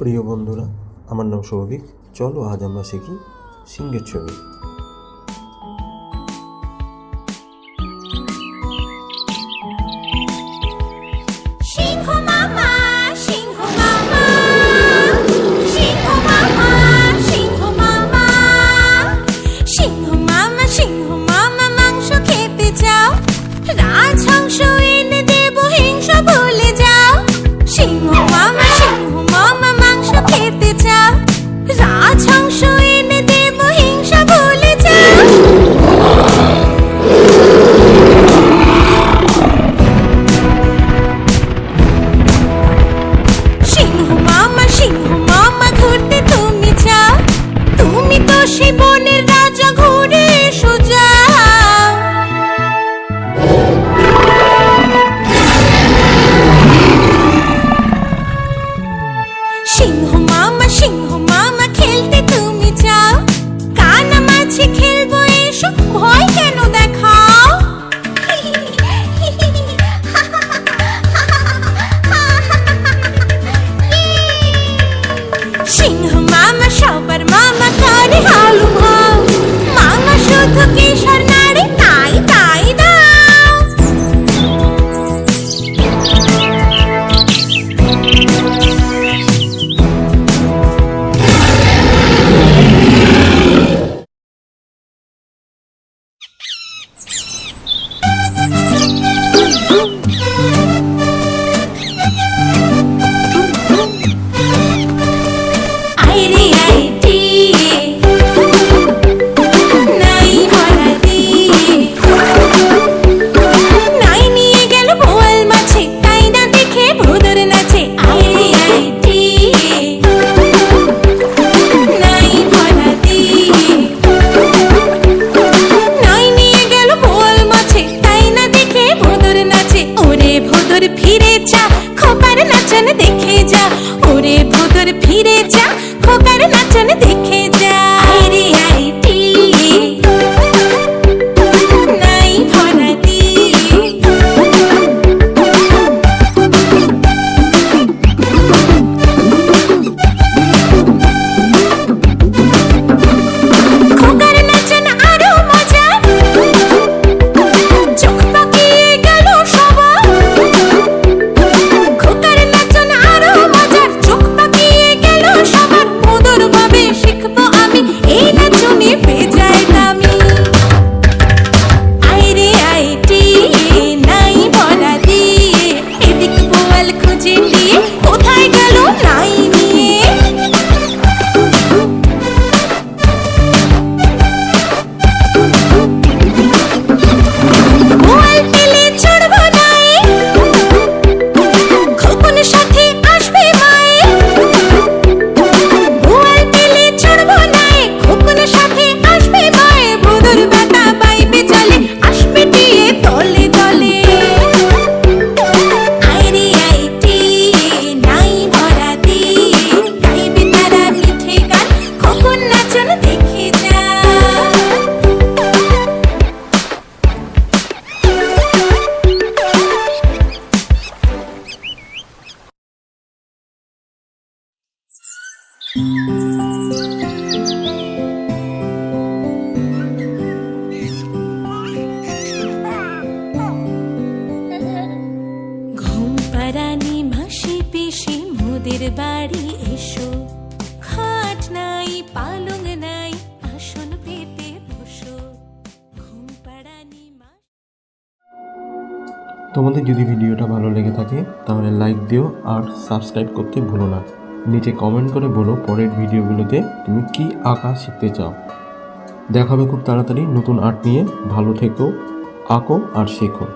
প্রিয় বন্ধুরা, আমার নাম সৌভিক। চলো আজ আমরা শিখি সিংহের ছবি। ফিরে যা, খোকার নাচন দেখে যা। নাই ভরাতি খোকার নাচন আরো মজা, চোখ পাকিয়ে গেল সবার। খোকার নাচন আরো মজার, চোখ পাকিয়ে গেল সবার। মধুর ভাবে শিখবো আমি এই নাচনে বেজায় দামি। আইরে আইটি নাই ভরা দিয়ে, এদিক বোয়াল খুঁজে দিয়ে কোথায় গেল নাই নিয়ে। বোয়াল পেলে চড়বো নাই, খোকন সাথে আসবে মায়ে। বোয়াল পেলে চড়বো নাই, খোকন সাথে আসবে মায়ে। ভোদর বাতা বাইবে চলে, আসবে দিয়ে দলে দলে। আইরে আইটি নাই ভরা দিয়ে, গাইবে তারা মিঠে গান, খোকন নাচন দেখে যা। ঘুম পাড়ানি মাসি পিসি মোদের বাড়ি এসো। খাট নাই পালং নাই, আসন পেতে বসো। ঘুম পাড়ানি তোমাদের যদি ভিডিওটা ভালো লেগে থাকে তাহলে লাইক দিও আর সাবস্ক্রাইব করতে ভুলো না। নিচে কমেন্ট করে বলো পরের ভিডিওগুলোতে তুমি কি আঁকা শিখতে চাও। দেখা হবে খুব তাড়াতাড়ি নতুন আর্ট নিয়ে। ভালো থেকো, আঁকো আর শেখো।